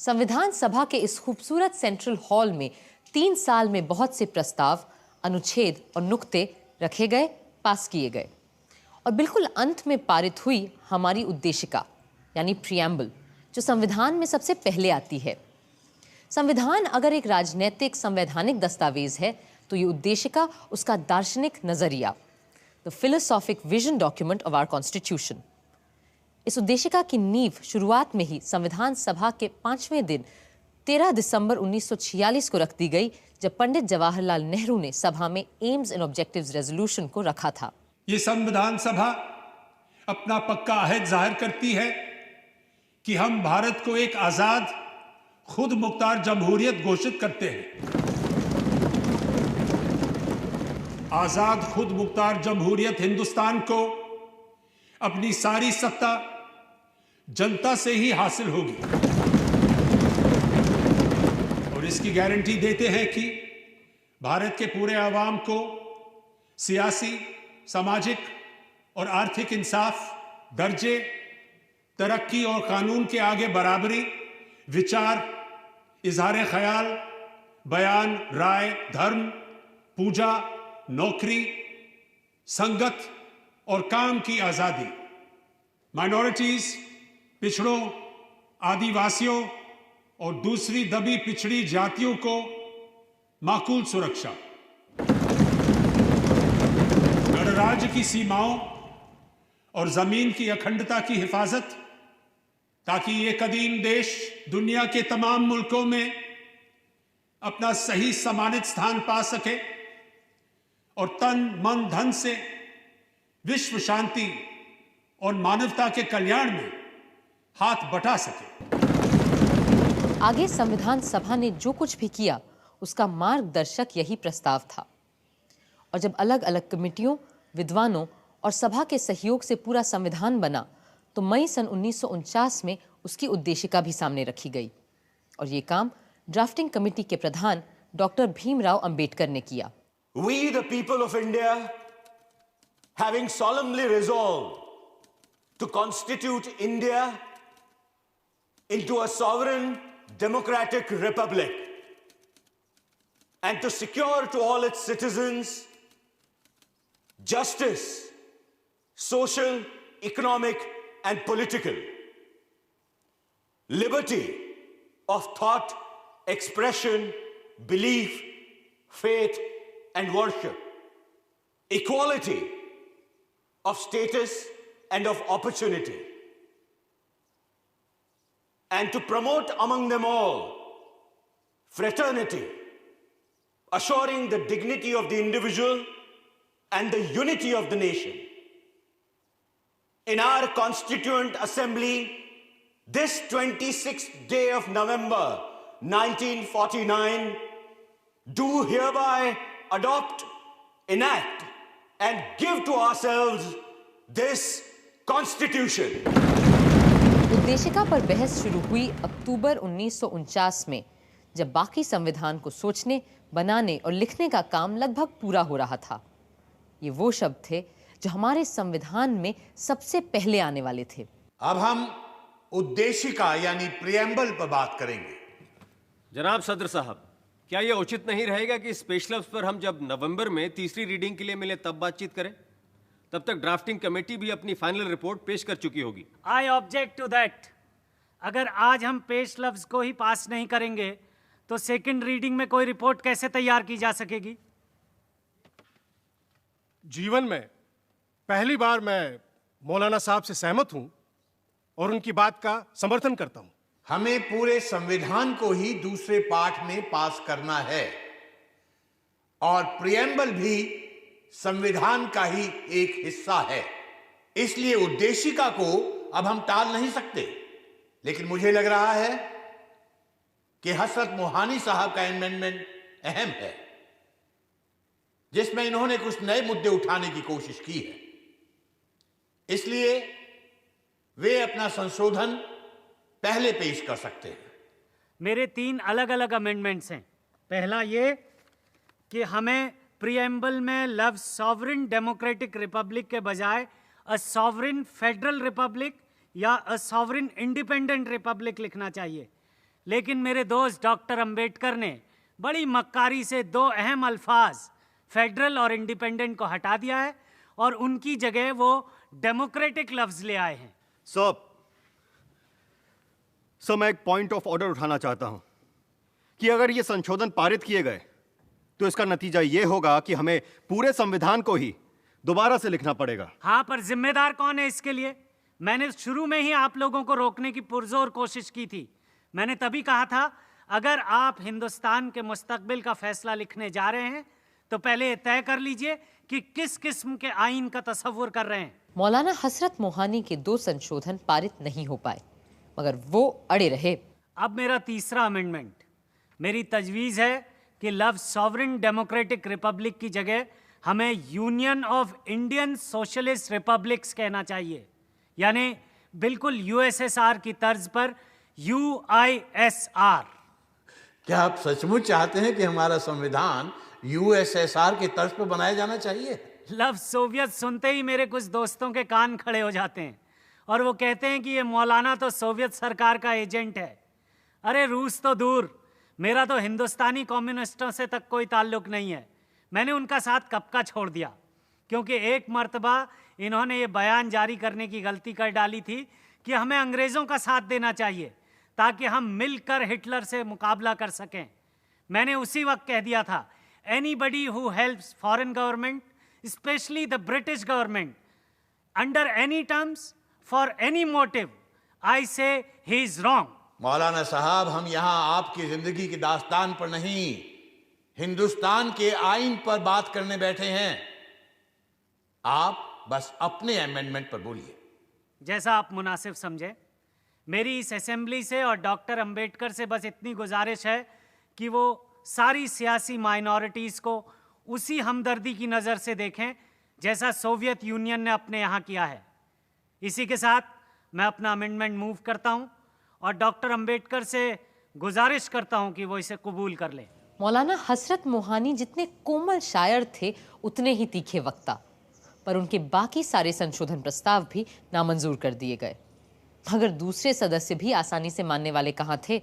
संविधान सभा के इस खूबसूरत सेंट्रल हॉल में 3 साल में बहुत से प्रस्ताव, अनुच्छेद और नुक्ते रखे गए, पास किए गए और बिल्कुल अंत में पारित हुई हमारी उद्देशिका यानी प्रियम्बल, जो संविधान में सबसे पहले आती है। संविधान अगर एक राजनीतिक संवैधानिक दस्तावेज है तो ये उद्देशिका उसका दार्शनिक नजरिया, the philosophic vision document of our constitution. इस उद्देशिका की नींव शुरुआत में ही संविधान सभा के 5वें दिन 13 दिसंबर 1946 को रख दी गई, जब पंडित जवाहरलाल नेहरू ने सभा में एम्स एंड ऑब्जेक्टिव्स रेजोल्यूशन को रखा था। ये संविधान सभा अपना पक्का अहद जाहिर करती है कि हम भारत को एक आजाद खुद मुख्तार जमहूरियत घोषित करते हैं। आजाद खुद मुख्तार जमहूरियत हिंदुस्तान को अपनी सारी सत्ता जनता से ही हासिल होगी और इसकी गारंटी देते हैं कि भारत के पूरे आवाम को सियासी, सामाजिक और आर्थिक इंसाफ, दर्जे, तरक्की और कानून के आगे बराबरी, विचार, इजहार ख्याल, बयान, राय, धर्म, पूजा, नौकरी, संगत और काम की आजादी, माइनॉरिटीज, पिछड़ों, आदिवासियों और दूसरी दबी पिछड़ी जातियों को माकूल सुरक्षा, गणराज्य की सीमाओं और जमीन की अखंडता की हिफाजत, ताकि ये कदीम देश दुनिया के तमाम मुल्कों में अपना सही सम्मानित स्थान पा सके और तन, मन, धन से विश्व शांति और मानवता के कल्याण में हाथ बटा सके। आगे संविधान सभा ने जो कुछ भी किया उसका मार्गदर्शक यही प्रस्ताव था और जब अलग अलग कमिटियों, विद्वानों और सभा के सहयोग से पूरा संविधान बना तो मई सन 1949 में उसकी उद्देशिका भी सामने रखी गई और ये काम ड्राफ्टिंग कमेटी के प्रधान डॉक्टर भीमराव अंबेडकर ने किया। We the people of India, having solemnly resolved to constitute India into a sovereign democratic republic and to secure to all its citizens justice, social, economic and political, liberty of thought, expression, belief, faith and worship, equality of status and of opportunity, and to promote among them all fraternity, assuring the dignity of the individual and the unity of the nation. In our Constituent Assembly, this 26th day of November 1949, do hereby adopt, enact, and give to ourselves this Constitution. उद्देशिका पर बहस शुरू हुई अक्टूबर 1949 में, जब बाकी संविधान को सोचने, बनाने और लिखने का काम लगभग पूरा हो रहा था। ये वो शब्द थे जो हमारे संविधान में सबसे पहले आने वाले थे। अब हम उद्देशिका यानी प्रियम्बल पर बात करेंगे। जनाब सदर साहब, क्या यह उचित नहीं रहेगा कि स्पेशल पर हम जब नवंबर में तीसरी रीडिंग के लिए मिले तब बातचीत करें? तब तक ड्राफ्टिंग कमेटी भी अपनी फाइनल रिपोर्ट पेश कर चुकी होगी। I object to that. अगर आज हम पेश लफ्ज को ही पास नहीं करेंगे तो सेकंड रीडिंग में कोई रिपोर्ट कैसे तैयार की जा सकेगी? जीवन में पहली बार मैं मौलाना साहब से सहमत हूं और उनकी बात का समर्थन करता हूं। हमें पूरे संविधान को ही दूसरे पाठ में पास करना है और प्रियम्बल भी संविधान का ही एक हिस्सा है। इसलिए उद्देशिका को अब हम टाल नहीं सकते, लेकिन मुझे लग रहा है कि हसरत मोहानी साहब का अमेंडमेंट अहम है, जिसमें इन्होंने कुछ नए मुद्दे उठाने की कोशिश की है। इसलिए वे अपना संशोधन पहले पेश कर सकते हैं। मेरे 3 अलग अलग अमेंडमेंट्स हैं। पहला ये कि हमें प्रीएम्बल में लफ्ज सॉवरेन डेमोक्रेटिक रिपब्लिक के बजाय अ सॉवरेन फेडरल रिपब्लिक या अ सॉवरेन इंडिपेंडेंट रिपब्लिक लिखना चाहिए। लेकिन मेरे दोस्त डॉक्टर अंबेडकर ने बड़ी मक्कारी से दो अहम अल्फाज फेडरल और इंडिपेंडेंट को हटा दिया है और उनकी जगह वो डेमोक्रेटिक लफ्ज ले आए हैं। सर मैं एक पॉइंट ऑफ ऑर्डर उठाना चाहता हूं कि अगर ये संशोधन पारित किए गए तो इसका नतीजा ये होगा कि हमें पूरे संविधान को ही दोबारा से लिखना पड़ेगा। हाँ, पर जिम्मेदार कौन है इसके लिए? मैंने शुरू में ही आप लोगों को रोकने की पुरजोर कोशिश की थी। मैंने तभी कहा था अगर आप हिंदुस्तान के मुस्तकबिल का फैसला लिखने जा रहे हैं तो पहले तय कर लीजिए कि किस किस्म के आइन का तसव्वुर कर रहे हैं। मौलाना हसरत मोहानी के 2 संशोधन पारित नहीं हो पाए मगर वो अड़े रहे। अब मेरा तीसरा अमेंडमेंट, मेरी तजवीज़ है कि लफ्ज़ सॉवरेन डेमोक्रेटिक रिपब्लिक की जगह हमें union of Indian socialist republics कहना चाहिए, यानी बिल्कुल यूएसएसआर की तर्ज पर UISR। क्या आप सचमुच चाहते हैं कि हमारा संविधान यूएसएसआर की तर्ज पर बनाया जाना चाहिए? लफ्ज़ सोवियत सुनते ही मेरे कुछ दोस्तों के कान खड़े हो जाते हैं और वो कहते हैं कि ये मौलाना तो सोवियत सरकार का एजेंट है। अरे रूस तो दूर, मेरा तो हिंदुस्तानी कम्युनिस्टों से तक कोई ताल्लुक नहीं है। मैंने उनका साथ कब का छोड़ दिया, क्योंकि एक मर्तबा इन्होंने ये बयान जारी करने की गलती कर डाली थी कि हमें अंग्रेज़ों का साथ देना चाहिए ताकि हम मिलकर हिटलर से मुकाबला कर सकें। मैंने उसी वक्त कह दिया था, anybody who helps foreign government, specially the British government, under any terms for any motive, I say he is wrong. मौलाना साहब, हम यहां आपकी जिंदगी की दास्तान पर नहीं, हिंदुस्तान के आइन पर बात करने बैठे हैं। आप बस अपने अमेंडमेंट पर बोलिए। जैसा आप मुनासिब समझे। मेरी इस असेंबली से और डॉक्टर अंबेडकर से बस इतनी गुजारिश है कि वो सारी सियासी माइनॉरिटीज़ को उसी हमदर्दी की नज़र से देखें जैसा सोवियत यूनियन ने अपने यहाँ किया है। इसी के साथ मैं अपना अमेंडमेंट मूव करता हूँ और डॉक्टर अंबेडकर से गुजारिश करता हूँ कि वो इसे कबूल कर लें। मौलाना हसरत मोहानी जितने कोमल शायर थे उतने ही तीखे वक्ता, पर उनके बाकी सारे संशोधन प्रस्ताव भी नामंजूर कर दिए गए। मगर दूसरे सदस्य भी आसानी से मानने वाले कहाँ थे,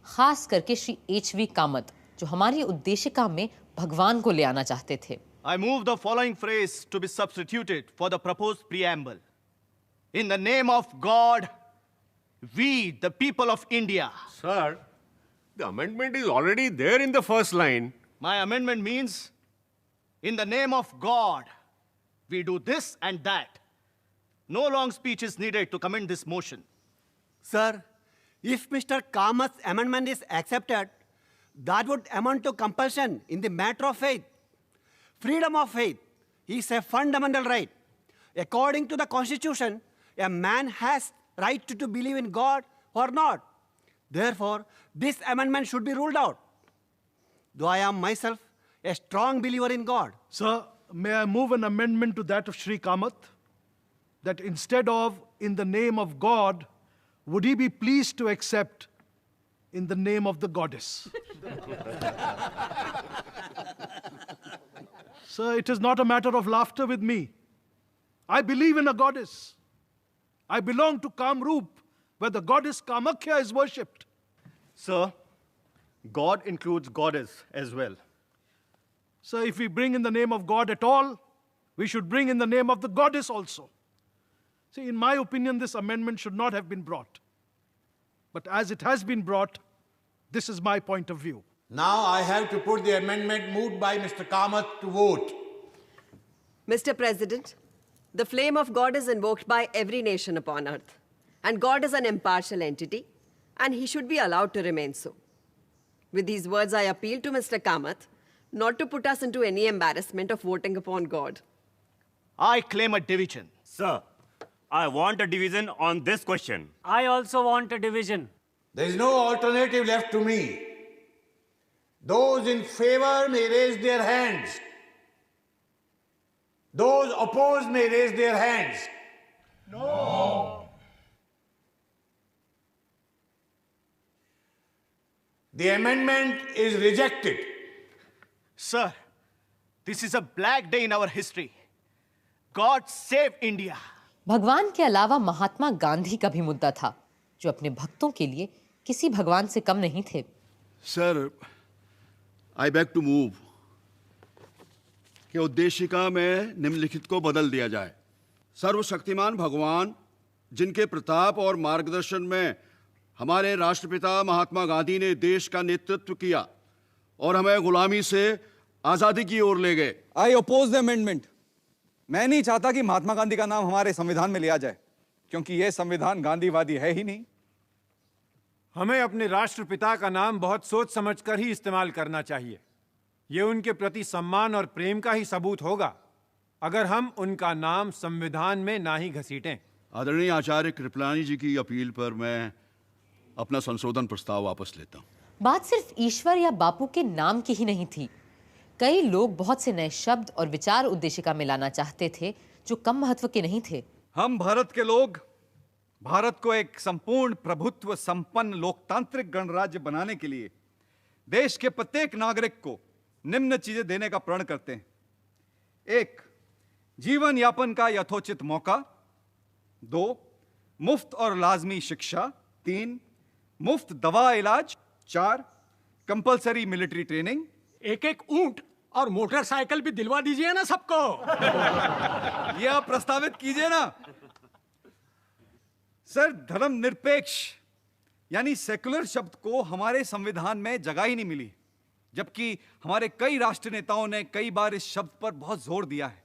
खास करके श्री HV कामत, जो हमारी उद्देशिका में भगवान को ले आना चाहते थे। I move the following phrase to be substituted for the proposed preamble. In the name of God, we, the people of India. Sir, the amendment is already there in the first line. My amendment means, in the name of God, we do this and that. No long speech is needed to commend this motion. Sir, if Mr. Kamat's amendment is accepted, that would amount to compulsion in the matter of faith. Freedom of faith is a fundamental right. According to the Constitution, a man has right to believe in God or not. Therefore, this amendment should be ruled out. Though I am myself a strong believer in God. Sir, may I move an amendment to that of Shri Kamath? That instead of in the name of God, would he be pleased to accept in the name of the goddess? Sir, it is not a matter of laughter with me. I believe in a goddess. I belong to Kamrup, where the goddess Kamakhya is worshipped. Sir, God includes goddess as well. Sir, if we bring in the name of God at all, we should bring in the name of the goddess also. See, in my opinion, this amendment should not have been brought. But as it has been brought, this is my point of view. Now I have to put the amendment moved by Mr. Kamath to vote. Mr. President, the flame of God is invoked by every nation upon earth. And God is an impartial entity, and he should be allowed to remain so. With these words, I appeal to Mr. Kamath not to put us into any embarrassment of voting upon God. I claim a division. Sir, I want a division on this question. I also want a division. There is no alternative left to me. Those in favor may raise their hands. Those opposed may raise their hands. No. The amendment is rejected. Sir, this is a black day in our history. God save India. भगवान के अलावा महात्मा गांधी का भी मुद्दा था, जो अपने भक्तों के लिए किसी भगवान से कम नहीं थे। Sir, I back to move कि उद्देशिका में निम्नलिखित को बदल दिया जाए। सर्वशक्तिमान भगवान जिनके प्रताप और मार्गदर्शन में हमारे राष्ट्रपिता महात्मा गांधी ने देश का नेतृत्व किया और हमें गुलामी से आजादी की ओर ले गए। आई ओपोज द अमेंडमेंट। मैं नहीं चाहता कि महात्मा गांधी का नाम हमारे संविधान में लिया जाए, क्योंकि यह संविधान गांधीवादी है ही नहीं। हमें अपने राष्ट्रपिता का नाम बहुत सोच समझकर ही इस्तेमाल करना चाहिए। यह उनके प्रति सम्मान और प्रेम का ही सबूत होगा अगर हम उनका नाम संविधान में ना ही घसीटें। आदरणीय आचार्य कृपलानी जी की अपील पर मैं अपना संशोधन प्रस्ताव वापस लेता हूं। बात सिर्फ ईश्वर या बापू के नाम की ही नहीं थी। कई लोग बहुत से नए शब्द और विचार उद्देशिका में लाना चाहते थे जो कम महत्व के नहीं थे। हम भारत के लोग भारत को एक संपूर्ण प्रभुत्व संपन्न लोकतांत्रिक गणराज्य बनाने के लिए देश के प्रत्येक नागरिक को निम्न चीजें देने का प्रण करते हैं। 1. जीवन यापन का यथोचित मौका। 2. मुफ्त और लाजमी शिक्षा। 3. मुफ्त दवा इलाज। 4. Compulsory military training. एक एक ऊंट और मोटरसाइकिल भी दिलवा दीजिए ना सबको। ये आप प्रस्तावित कीजिए ना। सर, धर्मनिरपेक्ष यानी सेकुलर शब्द को हमारे संविधान में जगह ही नहीं मिली, जबकि हमारे कई राष्ट्र नेताओं ने कई बार इस शब्द पर बहुत जोर दिया है।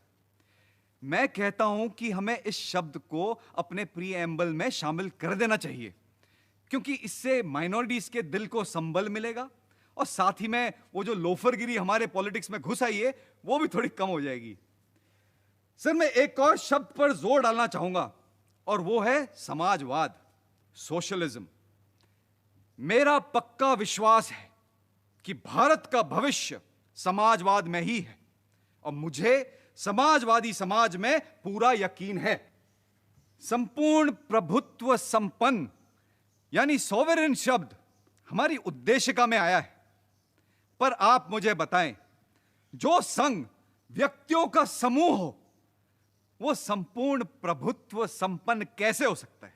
मैं कहता हूं कि हमें इस शब्द को अपने प्रीएम्बल में शामिल कर देना चाहिए, क्योंकि इससे माइनॉरिटीज के दिल को संबल मिलेगा और साथ ही में वो जो लोफरगिरी हमारे पॉलिटिक्स में घुस आई है वो भी थोड़ी कम हो जाएगी। सर, मैं एक और शब्द पर जोर डालना चाहूंगा और वो है समाजवाद, सोशलिज्म। मेरा पक्का विश्वास है कि भारत का भविष्य समाजवाद में ही है और मुझे समाजवादी समाज में पूरा यकीन है। संपूर्ण प्रभुत्व संपन्न यानी सॉवरेन शब्द हमारी उद्देशिका में आया है, पर आप मुझे बताएं, जो संघ व्यक्तियों का समूह हो वो संपूर्ण प्रभुत्व संपन्न कैसे हो सकता है?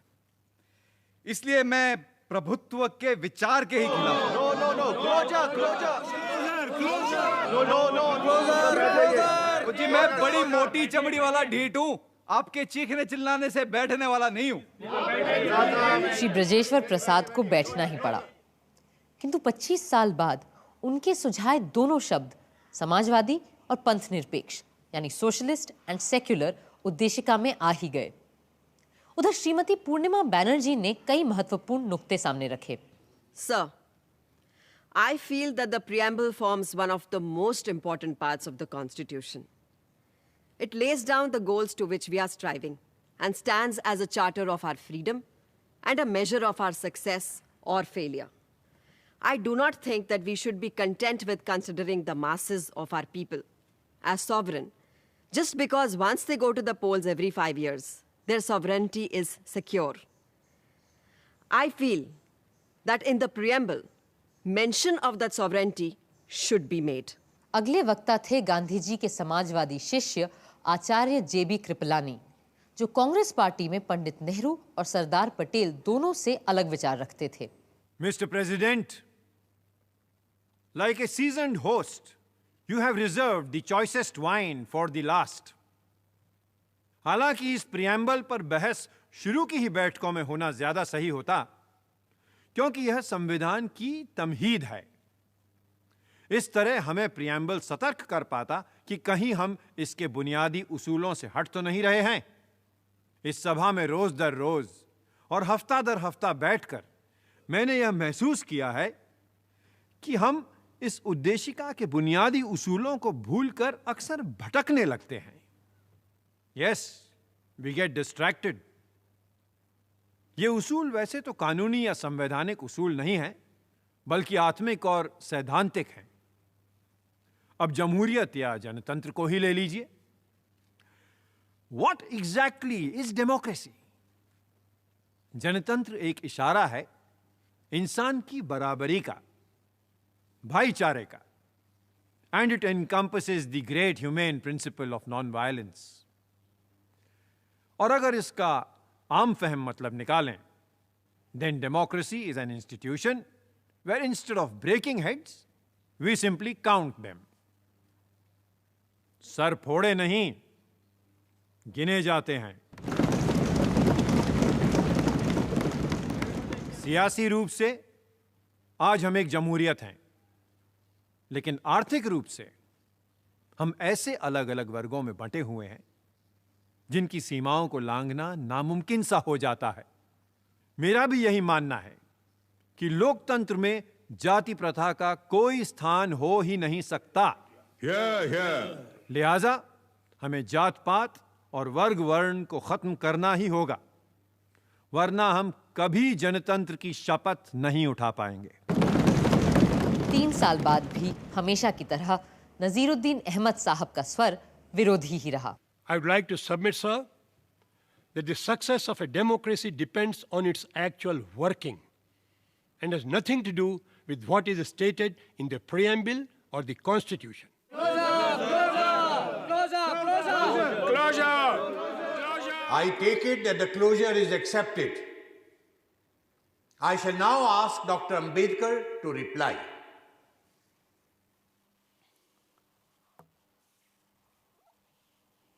इसलिए मैं प्रभुत्व के विचार के ही खिलाफ हूं। जी, मैं बड़ी मोटी चमड़ी वाला ढीठ हूं, आपके चीखने चिल्लाने से बैठने वाला नहीं हूं। श्री ब्रजेश्वर प्रसाद को बैठना ही पड़ा, किंतु 25 साल बाद उनके सुझाए दोनों शब्द समाजवादी और पंथ निरपेक्ष यानी सोशलिस्ट एंड सेक्युलर उद्देशिका में आ ही गए। उधर श्रीमती पूर्णिमा बैनर्जी ने कई महत्वपूर्ण नुक्ते सामने रखे। Sir, I feel that the preamble forms one of the most important parts of the Constitution. It lays down the goals to which we are striving and stands as a charter of our freedom and a measure of our success or failure. I do not think that we should be content with considering the masses of our people as sovereign just because once they go to the polls every 5 years, their sovereignty is secure. I feel that in the preamble, mention of that sovereignty should be made. अगले वक्ता थे गांधी जी के समाजवादी शिष्य आचार्य जेबी कृपलानी, जो Congress party में पंडित नेहरू और सरदार पटेल दोनों से अलग विचार रखते थे। Mr. President, like a seasoned host, you have reserved the choicest wine for the last. हालांकि इस प्रियम्बल पर बहस शुरू की ही बैठकों में होना ज्यादा सही होता, क्योंकि यह संविधान की तमहीद है। इस तरह हमें प्रियम्बल सतर्क कर पाता कि कहीं हम इसके बुनियादी उसूलों से हट तो नहीं रहे हैं। इस सभा में रोज दर रोज और हफ्ता दर हफ्ता बैठकर मैंने यह महसूस किया है कि हम इस उद्देशिका के बुनियादी उसूलों को भूलकर अक्सर भटकने लगते हैं। Yes, we get distracted. ये उसूल वैसे तो कानूनी या संवैधानिक उसूल नहीं है, बल्कि आत्मिक और सैद्धांतिक हैं। अब जमहूरियत या जनतंत्र को ही ले लीजिए। What exactly is democracy? जनतंत्र एक इशारा है इंसान की बराबरी का, भाईचारे का, and it encompasses the great humane principle of non-violence. और अगर इसका आम फहम मतलब निकालें then democracy is an institution where instead of breaking heads, we simply count them. Sir फोड़े नहीं, गिने जाते हैं. सियासी रूप से आज हम एक जमहूरियत हैं, लेकिन आर्थिक रूप से हम ऐसे अलग अलग वर्गों में बंटे हुए हैं जिनकी सीमाओं को लांघना नामुमकिन सा हो जाता है. मेरा भी यही मानना है कि लोकतंत्र में जाति प्रथा का कोई स्थान हो ही नहीं सकता. लिहाजा हमें जात पात और वर्ग वर्ण को खत्म करना ही होगा, वरना हम कभी जनतंत्र की शपथ नहीं उठा पाएंगे. 3 साल बाद भी हमेशा की तरह नजीरुद्दीन अहमद साहब का स्वर विरोधी ही रहा. I would like to submit, sir, that the success of a democracy depends on its actual working and has nothing to do with what is stated in the preamble or the constitution. I take it that the closure is accepted. I shall now ask Dr. Ambedkar to reply.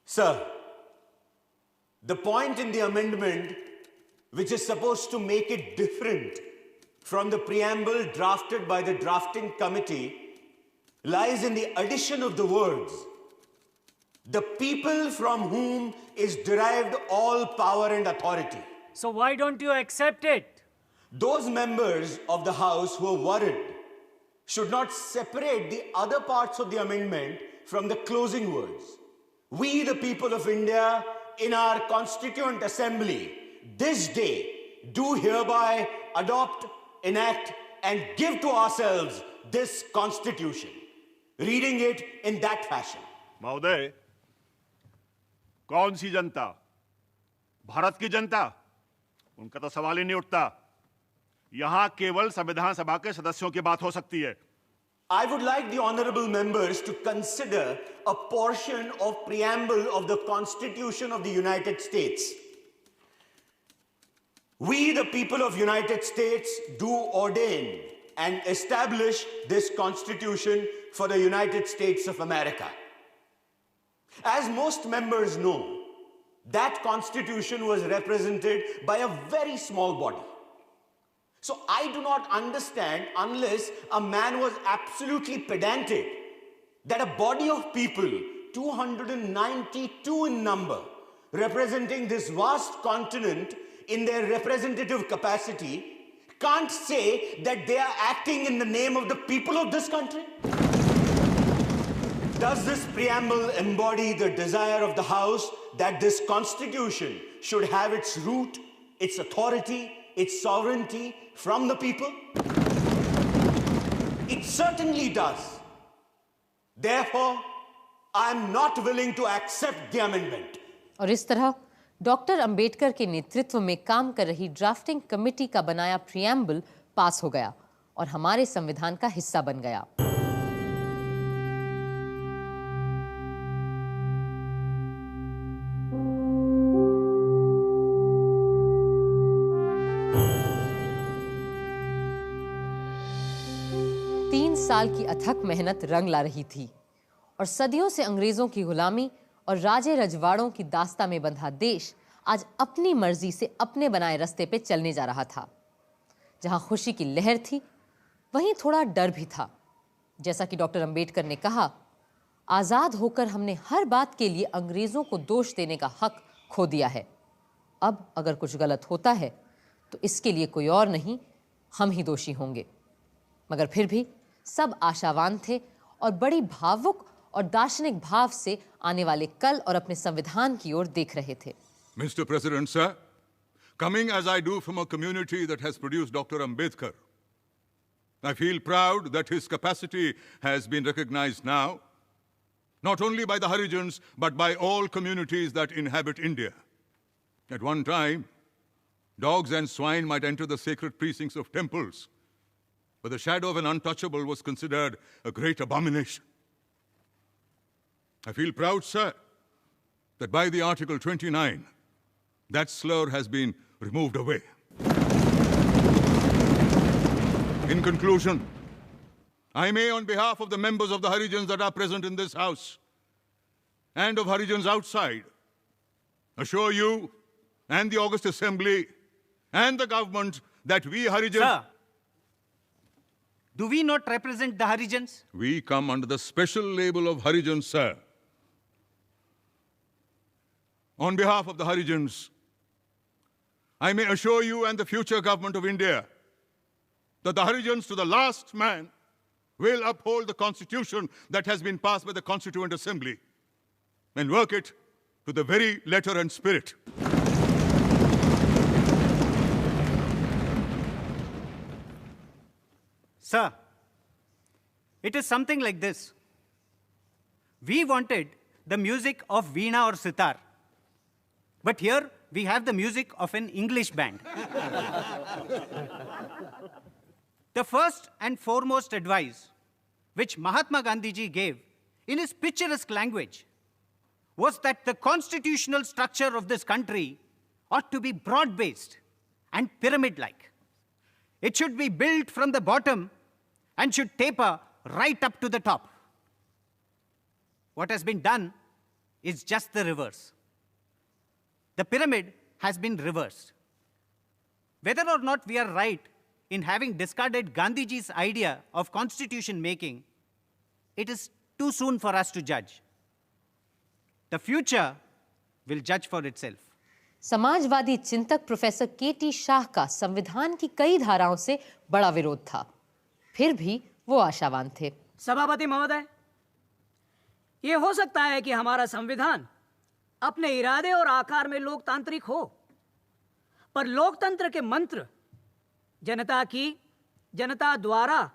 Sir, the point in the amendment which is supposed to make it different from the preamble drafted by the drafting committee lies in the addition of the words, "the people from whom is derived all power and authority." So why don't you accept it? Those members of the House who are worried should not separate the other parts of the amendment from the closing words. We, the people of India, in our Constituent Assembly, this day, do hereby adopt, enact, and give to ourselves this Constitution. Reading it in that fashion. महोदय, कौन सी जनता? भारत की जनता? उनका तो सवाल ही नहीं उठता. यहां केवल संविधान सभा के सदस्यों की बात हो सकती है. I would like the honorable members to consider a portion of preamble of the Constitution of the United States. We, the people of United States, do ordain and establish this Constitution for the United States of America. As most members know, that Constitution was represented by a very small body. So I do not understand, unless a man was absolutely pedantic, that a body of people, 292 in number, representing this vast continent in their representative capacity, can't say that they are acting in the name of the people of this country. Does this preamble embody the desire of the House that this Constitution should have its root, its authority, its sovereignty from the people? It certainly does. Therefore, I am not willing to accept the amendment. और इस तरह doctor Ambedkar के नेतृत्व में काम कर रही drafting committee का बनाया प्रियम्बल पास हो गया और हमारे संविधान का हिस्सा बन गया. साल की अथक मेहनत रंग ला रही थी और सदियों से अंग्रेजों की गुलामी और राजे रजवाड़ों की दास्ता में बंधा देश आज अपनी मर्जी से अपने बनाए रास्ते पे चलने जा रहा था. जहां खुशी की लहर थी, वहीं थोड़ा डर भी था. जैसा कि डॉक्टर अंबेडकर ने कहा, आजाद होकर हमने हर बात के लिए अंग्रेजों को दोष देने का हक खो दिया है. अब अगर कुछ गलत होता है तो इसके लिए कोई और नहीं, हम ही दोषी होंगे. मगर फिर भी सब आशावान थे और बड़ी भावुक और दार्शनिक भाव से आने वाले कल और अपने संविधान की ओर देख रहे थे. Mr. President, sir, coming as I do from a community that has produced Dr. Ambedkar, I feel proud that his capacity has been recognized now, not only by the Harijans, but by all communities that inhabit India. At one time, dogs and swine might enter the sacred precincts of temples, but the shadow of an untouchable was considered a great abomination. I feel proud, sir, that by the Article 29, that slur has been removed away. In conclusion, I may, on behalf of the members of the Harijans that are present in this house and of Harijans outside, assure you and the August Assembly and the government that we Harijans... Sir, do we not represent the Harijans? We come under the special label of Harijans, sir. On behalf of the Harijans, I may assure you and the future government of India that the Harijans to the last man will uphold the constitution that has been passed by the Constituent Assembly and work it to the very letter and spirit. Sir, it is something like this. We wanted the music of Veena or Sitar, but here we have the music of an English band. The first and foremost advice which Mahatma Gandhi ji gave in his picturesque language was that the constitutional structure of this country ought to be broad-based and pyramid-like. It should be built from the bottom and should taper right up to the top. What has been done is just the reverse. The pyramid has been reversed. Whether or not we are right in having discarded Gandhiji's idea of constitution making, it is too soon for us to judge. The future will judge for itself. Samajwadi चिंतक professor K.T.. Shah का संविधान की कई धाराओं से बड़ा विरोध था, फिर भी वो आशावान थे। सभापति महोदय, ये हो सकता है कि हमारा संविधान अपने इरादे और आकार में लोकतांत्रिक हो, पर लोकतंत्र के मंत्र जनता की, जनता द्वारा,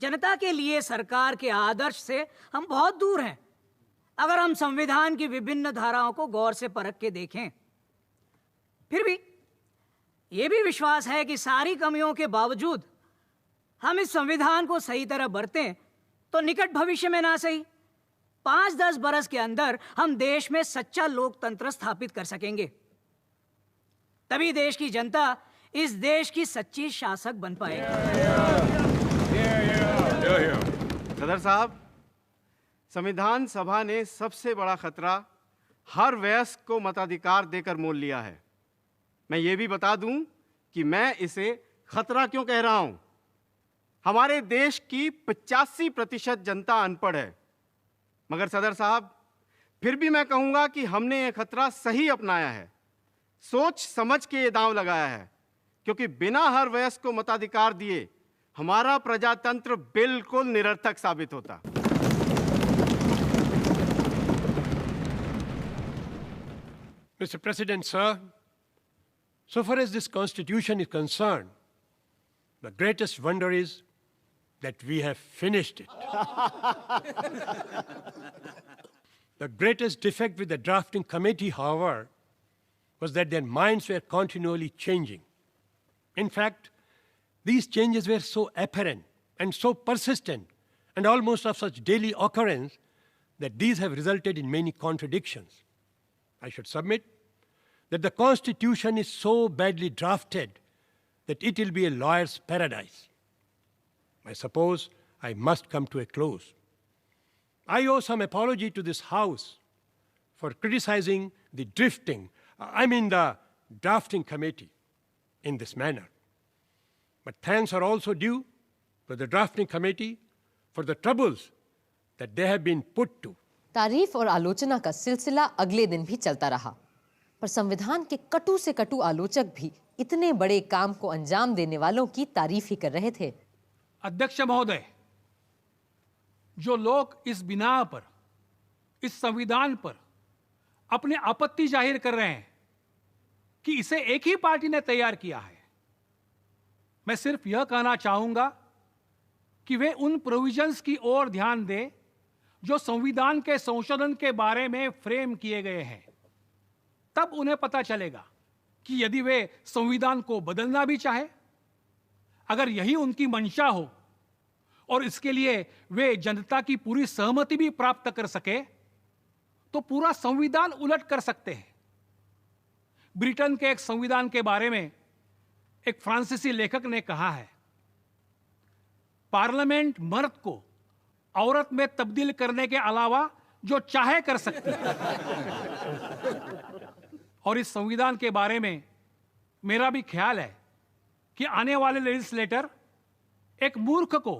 जनता के लिए सरकार के आदर्श से हम बहुत दूर हैं। अगर हम संविधान की विभिन्न धाराओं को गौर से परख के देखें, फिर भी ये भी विश्वास है कि सारी कमियों के बावजूद हम इस संविधान को सही तरह बरतें तो निकट भविष्य में ना सही 5-10 बरस के अंदर हम देश में सच्चा लोकतंत्र स्थापित कर सकेंगे। तभी देश की जनता इस देश की सच्ची शासक बन पाएगी। सदर साहब, संविधान सभा ने सबसे बड़ा खतरा हर वयस्क को मताधिकार देकर मोल लिया है। मैं ये भी बता दूं कि मैं इसे खतरा क्यों कह रहा हूं। हमारे देश की 85% जनता अनपढ़ है, मगर सदर साहब फिर भी मैं कहूंगा कि हमने ये खतरा सही अपनाया है, सोच समझ के ये दांव लगाया है, क्योंकि बिना हर वयस्क को मताधिकार दिए हमारा प्रजातंत्र बिल्कुल निरर्थक साबित होता। Mr. President, sir, so far as this Constitution is concerned, the greatest wonder is that we have finished it. The greatest defect with the drafting committee, however, was that their minds were continually changing. In fact, these changes were so apparent and so persistent and almost of such daily occurrence that these have resulted in many contradictions. I should submit that the Constitution is so badly drafted that it will be a lawyer's paradise. I suppose I must come to a close. I owe some apology to this House for criticizing the the drafting committee in this manner. But thanks are also due to the drafting committee for the troubles that they have been put to. तारीफ और आलोचना का सिलसिला अगले दिन भी चलता रहा, पर संविधान के कटु से कटु आलोचक भी इतने बड़े काम को अंजाम देने वालों की तारीफ ही कर रहे थे। अध्यक्ष महोदय, जो लोग इस बिना पर, इस संविधान पर अपने आपत्ति जाहिर कर रहे हैं कि इसे एक ही पार्टी ने तैयार किया है, मैं सिर्फ यह कहना चाहूंगा कि वे उन प्रोविजंस की ओर ध्यान दें जो संविधान के संशोधन के बारे में फ्रेम किए गए हैं। तब उन्हें पता चलेगा कि यदि वे संविधान को बदलना भी चाहे, अगर यही उनकी मंशा हो और इसके लिए वे जनता की पूरी सहमति भी प्राप्त कर सके, तो पूरा संविधान उलट कर सकते हैं। ब्रिटेन के एक संविधान के बारे में एक फ्रांसीसी लेखक ने कहा है, पार्लियामेंट मर्द को औरत में तब्दील करने के अलावा जो चाहे कर सकती है। और इस संविधान के बारे में मेरा भी ख्याल है कि आने वाले लेजिस्लेटर एक मूर्ख को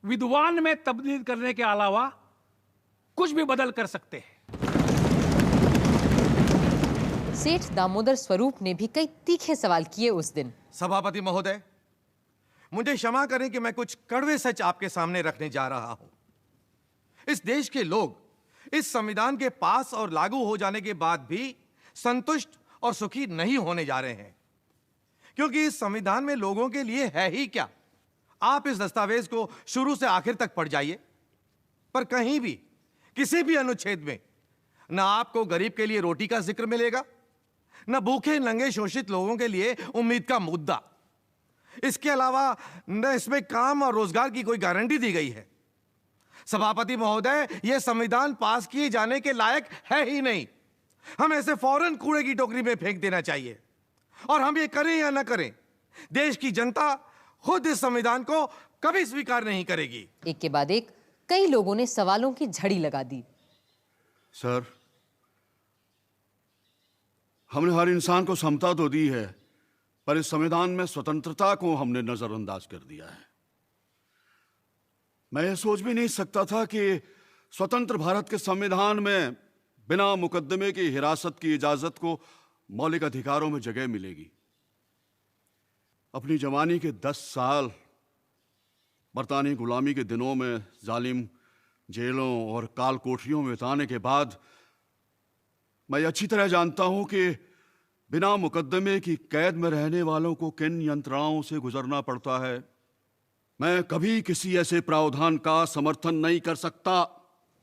विद्वान में तब्दील करने के अलावा कुछ भी बदल कर सकते हैं। सेठ दामोदर स्वरूप ने भी कई तीखे सवाल किए उस दिन। सभापति महोदय, मुझे क्षमा करें कि मैं कुछ कड़वे सच आपके सामने रखने जा रहा हूं। इस देश के लोग इस संविधान के पास और लागू हो जाने के बाद भी संतुष्ट और सुखी नहीं होने जा रहे हैं, क्योंकि इस संविधान में लोगों के लिए है ही क्या। आप इस दस्तावेज को शुरू से आखिर तक पढ़ जाइए, पर कहीं भी किसी भी अनुच्छेद में ना आपको गरीब के लिए रोटी का जिक्र मिलेगा, न भूखे नंगे शोषित लोगों के लिए उम्मीद का मुद्दा। इसके अलावा न इसमें काम और रोजगार की कोई गारंटी दी गई है। सभापति महोदय, यह संविधान पास किए जाने के लायक है ही नहीं। हम ऐसे फौरन कूड़े की टोकरी में फेंक देना चाहिए। और हम ये करें या ना करें, देश की जनता खुद इस संविधान को कभी स्वीकार नहीं करेगी। एक के बाद एक कई लोगों ने सवालों की झड़ी लगा दी। सर, हमने हर इंसान को समता तो दी है, पर इस संविधान में स्वतंत्रता को हमने नजरअंदाज कर दिया है। मैं यह सोच भी नहीं सकता था कि स्वतंत्र भारत के संविधान में बिना मुकदमे की हिरासत की इजाजत को मौलिक अधिकारों में जगह मिलेगी। अपनी जवानी के 10 साल बरतानी गुलामी के दिनों में जालिम जेलों और काल कोठरियों में बिताने के बाद मैं अच्छी तरह जानता हूं कि बिना मुकदमे की कैद में रहने वालों को किन यंत्रणाओं से गुजरना पड़ता है। मैं कभी किसी ऐसे प्रावधान का समर्थन नहीं कर सकता।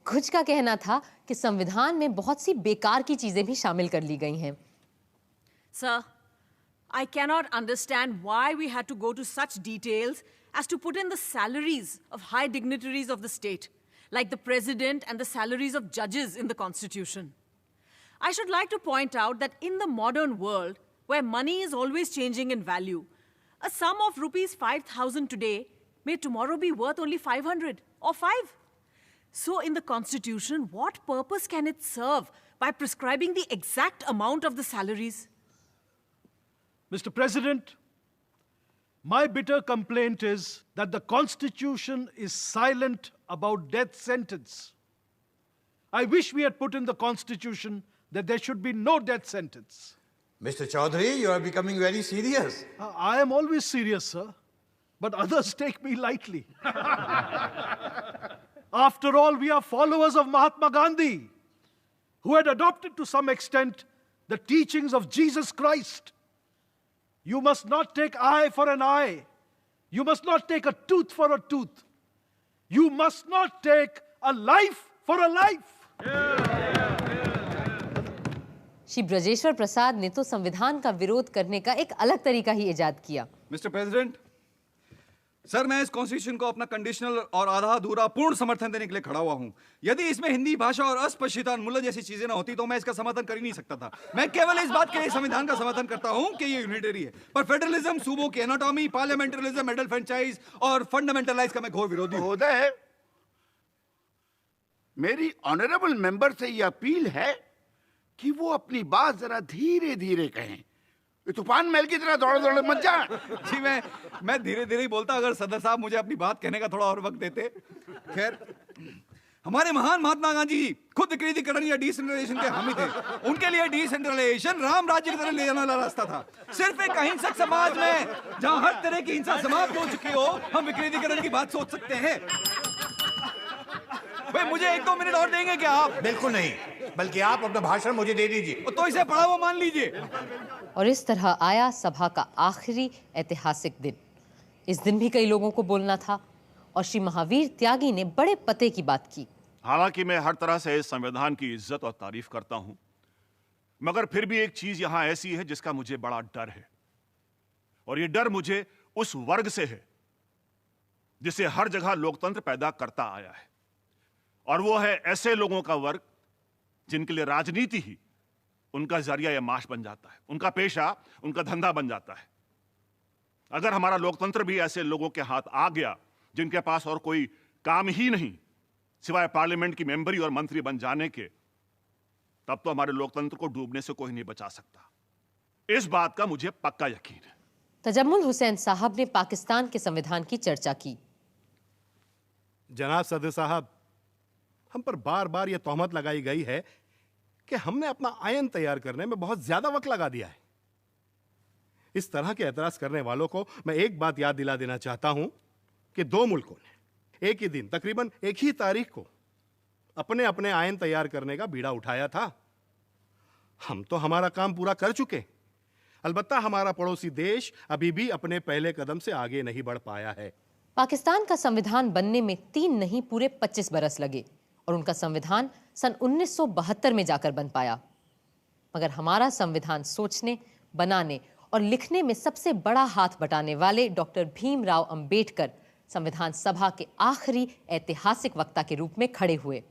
कुछ का कहना था कि संविधान में बहुत सी बेकार की चीजें भी शामिल कर ली गई हैं। Sir, I cannot understand why we had to go to such details as to put in the salaries of high dignitaries of the state, like the president and the salaries of judges in the Constitution. I should like to point out that in the modern world, where money is always changing in value, a sum of rupees 5,000 today may tomorrow be worth only 500 or 5. So in the Constitution, what purpose can it serve by prescribing the exact amount of the salaries? Mr. President, my bitter complaint is that the Constitution is silent about death sentence. I wish we had put in the Constitution that there should be no death sentence. Mr. Chaudhary, you are becoming very serious. I am always serious, sir, but others take me lightly. After all, we are followers of Mahatma Gandhi, who had adopted to some extent the teachings of Jesus Christ. You must not take eye for an eye. You must not take a tooth for a tooth. You must not take a life for a life. Shri Brajeshwar प्रसाद ने तो संविधान का विरोध करने का एक अलग तरीका ही इजाद किया। मिस्टर प्रेसिडेंट, सर, मैं इस कॉन्स्टिट्यूशन को अपना कंडीशनल और आधा अधूरा पूर्ण समर्थन देने के लिए खड़ा हुआ हूं। यदि इसमें हिंदी भाषा और अस्पृश्यता उन्मूलन जैसी चीजें ना होती तो मैं इसका समर्थन कर ही नहीं सकता था। मैं केवल इस बात के लिए संविधान का समर्थन करता हूं कि ये यूनिटरी है, पर फेडरलिज्म, सूबों की एनाटॉमी, पार्लियामेंटरिज्म, एडल्ट फ्रेंचाइज और फंडामेंटलाइज का मैं घोर विरोधी हूं। मेरी ऑनरेबल मेंबर से ये अपील है कि वो अपनी बात जरा धीरे धीरे कहें। तूफान महल की तरह दौड़ दौड़ मत जा। जी, मैं धीरे धीरे ही बोलता अगर सदर साहब मुझे अपनी बात कहने का थोड़ा और वक्त देते। खैर, हमारे महान महात्मा गांधी जी खुद विकेंद्रीकरण या डिसेंट्रलाइजेशन के हामी थे। उनके लिए डिसेंट्रलाइजेशन राम राज्य की तरह ले जाने वाला रास्ता था। सिर्फ एक अहिंसक समाज में जहां हर तरह की हिंसा समाप्त हो चुकी हो, हम विकेंद्रीकरण की बात सोच सकते हैं। भाई, मुझे 1-2 मिनट और देंगे क्या आप? बिल्कुल नहीं, बल्कि आप अपना भाषण मुझे दे दीजिए। तो इसे पढ़ा हुआ मान लीजिए। और इस तरह आया सभा का आखिरी ऐतिहासिक दिन। इस दिन भी कई लोगों को बोलना था और श्री महावीर त्यागी ने बड़े पते की बात की। हालांकि मैं हर तरह से इस संविधान की इज्जत और तारीफ करता हूं, मगर फिर भी एक चीज यहां ऐसी है जिसका मुझे बड़ा डर है, और ये डर मुझे उस वर्ग से है जिसे हर जगह लोकतंत्र पैदा करता आया है, और वो है ऐसे लोगों का वर्ग जिनके लिए राजनीति ही उनका जरिया या माश बन जाता है, उनका पेशा, उनका धंधा बन जाता है। अगर हमारा लोकतंत्र भी ऐसे लोगों के हाथ आ गया जिनके पास और कोई काम ही नहीं सिवाय पार्लियामेंट की मेंबरी और मंत्री बन जाने के, तब तो हमारे लोकतंत्र को डूबने से कोई नहीं बचा सकता। इस बात का मुझे पक्का यकीन है। तजम्मुल हुसैन साहब ने पाकिस्तान के संविधान की चर्चा की। जनाब सदर साहब, हम पर बार बार यह तोहमत लगाई गई है कि हमने अपना आयन तैयार करने में बहुत ज्यादा वक्त लगा दिया है। इस तरह के एतराज करने वालों को मैं एक बात याद दिला देना चाहता हूं कि दो मुल्कों ने एक ही दिन, तकरीबन एक ही तारीख को अपने अपने आयन तैयार करने का बीड़ा उठाया था। हम तो हमारा काम पूरा कर चुके, अलबत्ता हमारा पड़ोसी देश अभी भी अपने पहले कदम से आगे नहीं बढ़ पाया है। पाकिस्तान का संविधान बनने में 3 नहीं पूरे 25 बरस लगे और उनका संविधान सन 1972 में जाकर बन पाया। मगर हमारा संविधान सोचने, बनाने और लिखने में सबसे बड़ा हाथ बटाने वाले डॉक्टर भीमराव अंबेडकर संविधान सभा के आखिरी ऐतिहासिक वक्ता के रूप में खड़े हुए।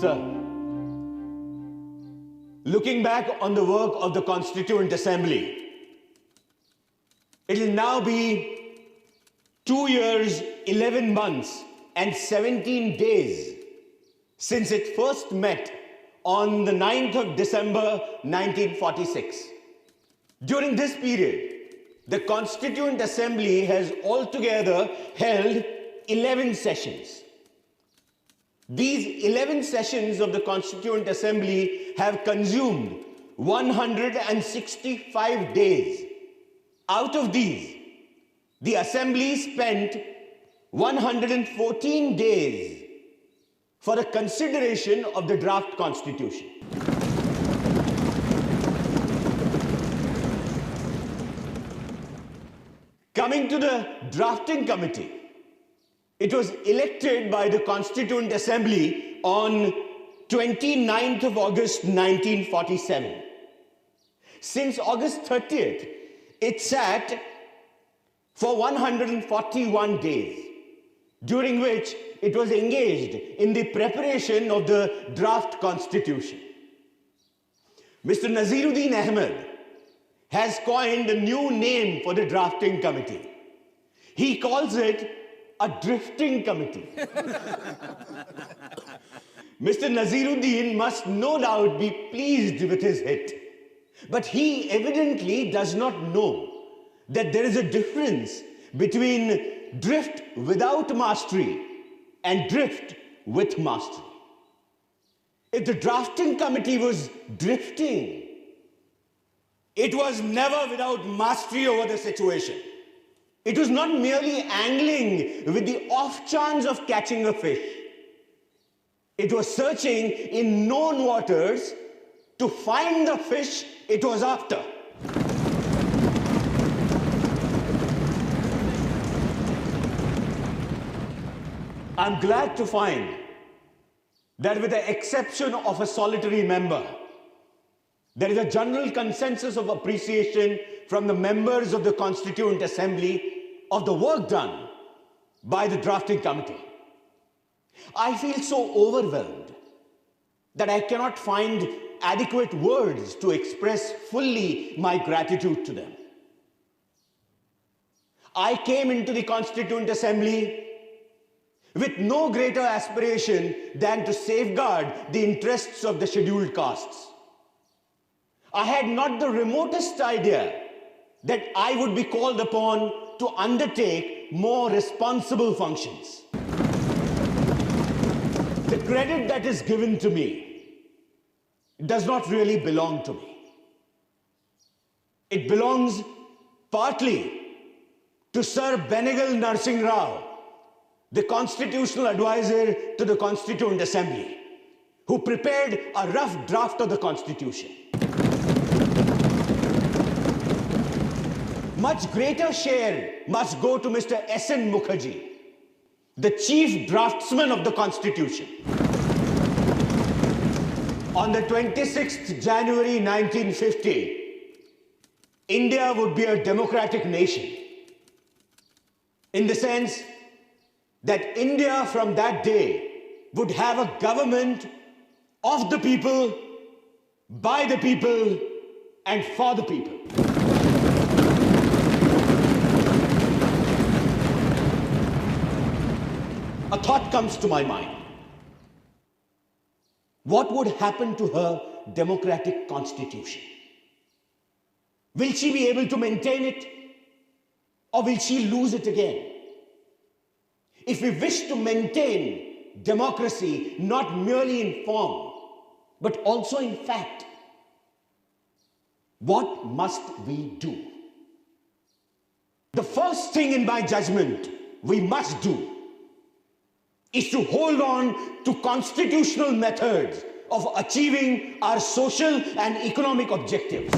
Sir, looking back on the work of the Constituent Assembly, it will now be 2 years, 11 months, and 17 days since it first met on the 9th of December 1946. During this period, the Constituent Assembly has altogether held 11 sessions. These 11 sessions of the Constituent Assembly have consumed 165 days. Out of these, the Assembly spent 114 days for the consideration of the draft Constitution. Coming to the drafting committee, it was elected by the Constituent Assembly on 29th of August 1947. Since August 30th, it sat for 141 days, during which it was engaged in the preparation of the draft Constitution. Mr. Naziruddin Ahmed has coined a new name for the drafting committee. He calls it a drifting committee. Mr. Naziruddin must no doubt be pleased with his hit, but he evidently does not know that there is a difference between drift without mastery and drift with mastery. If the drafting committee was drifting, it was never without mastery over the situation. It was not merely angling with the off chance of catching a fish. It was searching in known waters to find the fish it was after. I'm glad to find that with the exception of a solitary member, there is a general consensus of appreciation from the members of the Constituent Assembly of the work done by the drafting committee. I feel so overwhelmed that I cannot find adequate words to express fully my gratitude to them. I came into the Constituent Assembly with no greater aspiration than to safeguard the interests of the scheduled castes. I had not the remotest idea that I would be called upon to undertake more responsible functions. The credit that is given to me does not really belong to me. It belongs partly to Sir Benegal Narsingh Rao, the constitutional advisor to the Constituent Assembly, who prepared a rough draft of the Constitution. Much greater share must go to Mr. S.N. Mukherjee, the chief draftsman of the Constitution. On the 26th January 1950, India would be a democratic nation, in the sense that India from that day would have a government of the people, by the people, and for the people. A thought comes to my mind. What would happen to her democratic constitution? Will she be able to maintain it, or will she lose it again? If we wish to maintain democracy not merely in form, but also in fact, what must we do? The first thing in my judgment we must do is to hold on to constitutional methods of achieving our social and economic objectives.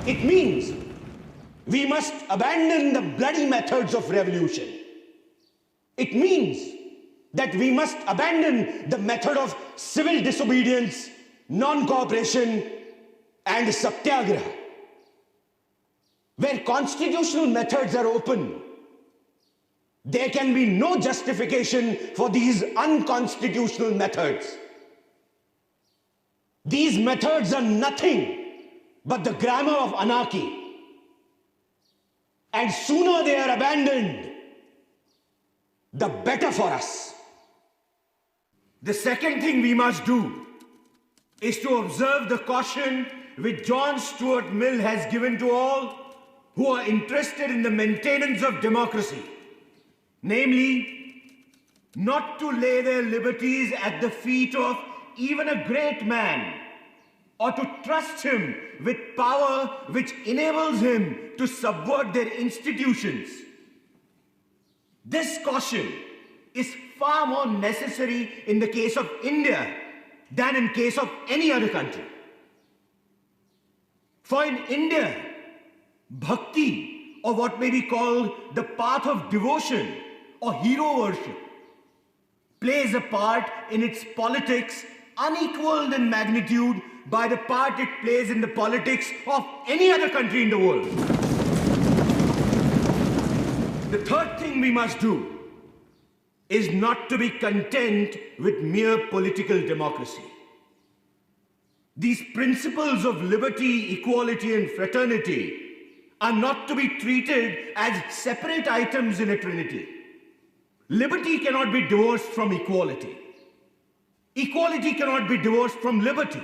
It means we must abandon the bloody methods of revolution. It means that we must abandon the method of civil disobedience, non-cooperation, and satyagraha. Where constitutional methods are open, there can be no justification for these unconstitutional methods. These methods are nothing but the grammar of anarchy. And sooner they are abandoned, the better for us. The second thing we must do is to observe the caution which John Stuart Mill has given to all who are interested in the maintenance of democracy. Namely, not to lay their liberties at the feet of even a great man, or to trust him with power which enables him to subvert their institutions. This caution is far more necessary in the case of India than in case of any other country. For in India, bhakti, or what may be called the path of devotion or hero worship, plays a part in its politics unequaled in magnitude by the part it plays in the politics of any other country in the world. The third thing we must do is not to be content with mere political democracy. These principles of liberty, equality, and fraternity are not to be treated as separate items in a trinity. Liberty cannot be divorced from equality. Equality cannot be divorced from liberty.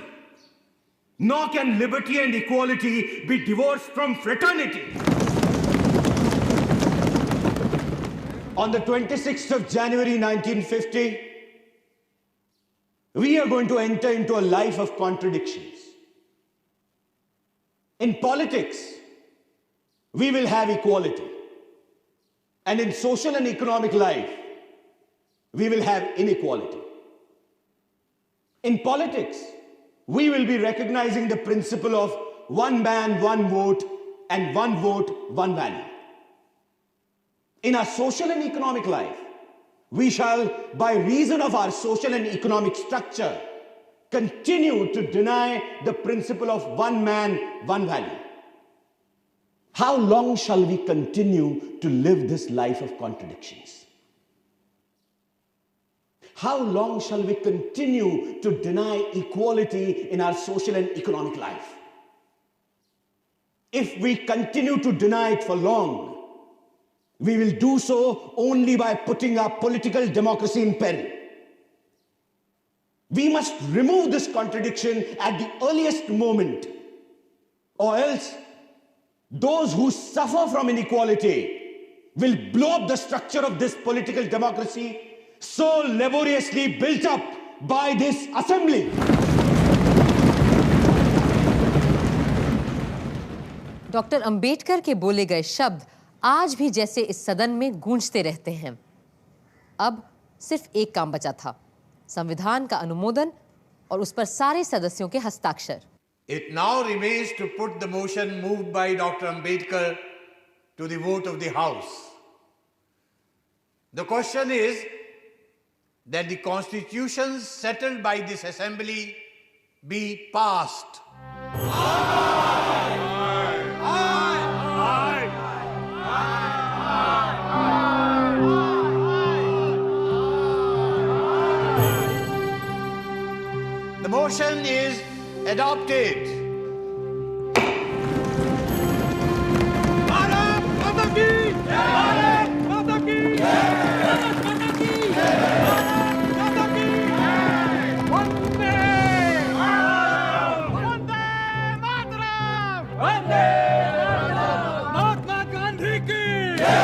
Nor can liberty and equality be divorced from fraternity. On the 26th of January 1950, we are going to enter into a life of contradictions. In politics, we will have equality. And in social and economic life, we will have inequality. In politics, we will be recognizing the principle of one man, one vote, and one vote, one value. In our social and economic life, we shall, by reason of our social and economic structure, continue to deny the principle of one man, one value. How long shall we continue to live this life of contradictions? How long shall we continue to deny equality in our social and economic life? If we continue to deny it for long, we will do so only by putting our political democracy in peril. We must remove this contradiction at the earliest moment, or else those who suffer from inequality will blow up the structure of this political democracy so laboriously built up by this assembly. Doctor Ambedkar के बोले गए शब्द आज भी जैसे इस सदन में गूंजते रहते हैं। अब सिर्फ एक काम बचा था, संविधान का अनुमोदन और उस पर सारे सदस्यों के हस्ताक्षर। It now remains to put the motion moved by Dr. Ambedkar to the vote of the House. The question is that the constitutions settled by this assembly be passed. The motion is adopted. Bharat माता की जय! भारत माता की जय! भारत माता की जय! भारत माता की जय! वंदे मातरम! वंदे मातरम! वंदे मातरम! महात्मा गांधी की जय!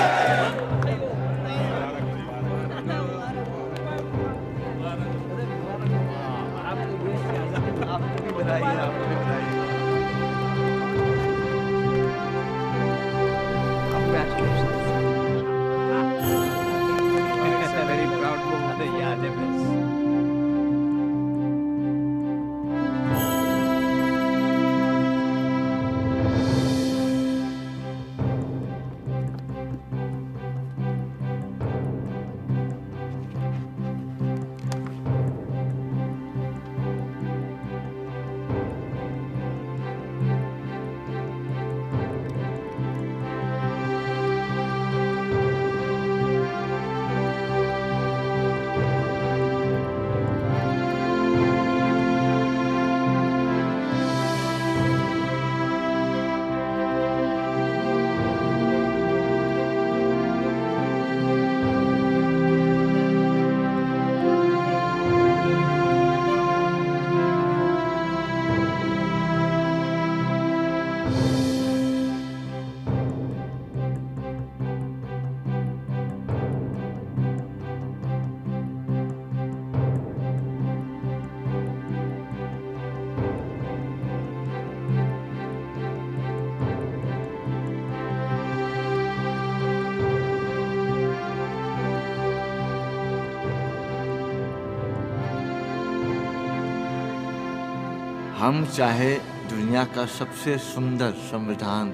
हम चाहे दुनिया का सबसे सुंदर संविधान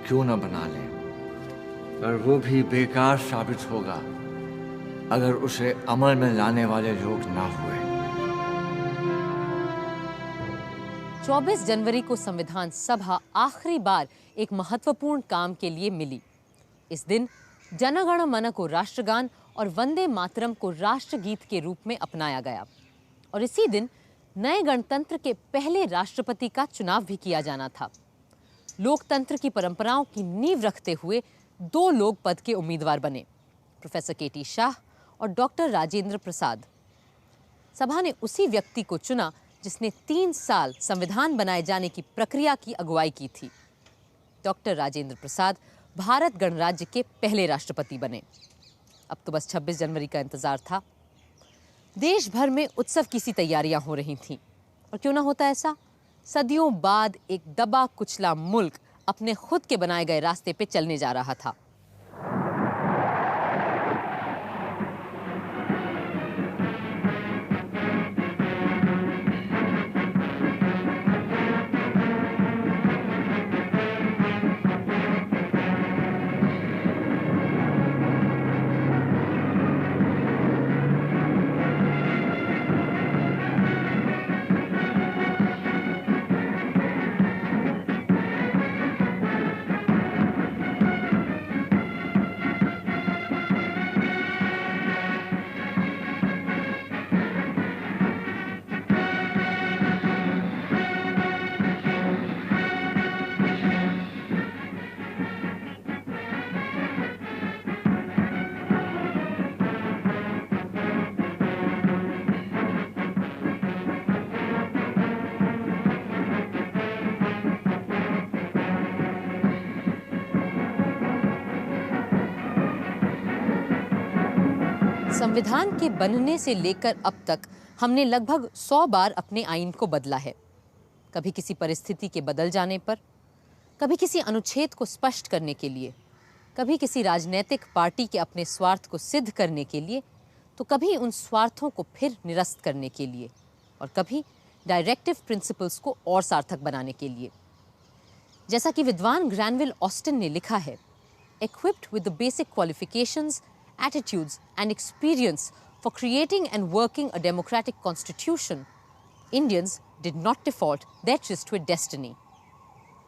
क्यों न बना लें, पर वो भी बेकार साबित होगा अगर उसे अमल में लाने वाले लोग ना हुए। 24 जनवरी को संविधान सभा आखिरी बार एक महत्वपूर्ण काम के लिए मिली। इस दिन जन गण मन को राष्ट्रगान और वंदे मातरम को राष्ट्रगीत के रूप में अपनाया गया और इसी दिन नए गणतंत्र के पहले राष्ट्रपति का चुनाव भी किया जाना था। लोकतंत्र की परंपराओं की नींव रखते हुए 2 लोग पद के उम्मीदवार बने, प्रोफेसर केटी शाह और डॉक्टर राजेंद्र प्रसाद। सभा ने उसी व्यक्ति को चुना जिसने 3 साल संविधान बनाए जाने की प्रक्रिया की अगुवाई की थी। डॉक्टर राजेंद्र प्रसाद भारत गणराज्य के पहले राष्ट्रपति बने। अब तो बस 26 जनवरी का इंतजार था। देश भर में उत्सव की सी तैयारियां हो रही थीं और क्यों ना होता ऐसा, सदियों बाद एक दबा कुचला मुल्क अपने खुद के बनाए गए रास्ते पे चलने जा रहा था। संविधान के बनने से लेकर अब तक हमने लगभग 100 बार अपने आईन को बदला है। कभी किसी परिस्थिति के बदल जाने पर, कभी किसी अनुच्छेद को स्पष्ट करने के लिए, कभी किसी राजनीतिक पार्टी के अपने स्वार्थ को सिद्ध करने के लिए, तो कभी उन स्वार्थों को फिर निरस्त करने के लिए और कभी डायरेक्टिव प्रिंसिपल्स को और सार्थक बनाने के लिए। जैसा कि विद्वान ग्रैनविल ऑस्टिन ने लिखा है, equipped with the basic qualifications, attitudes and experience for creating and working a democratic constitution, Indians did not default their tryst to a destiny.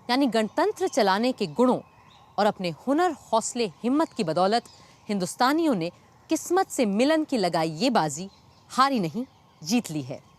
यानी गणतंत्र चलाने के गुणों और अपने हुनर, हौसले, हिम्मत की बदौलत हिंदुस्तानियों ने किस्मत से मिलन की लगाई ये बाजी हारी नहीं, जीत ली है।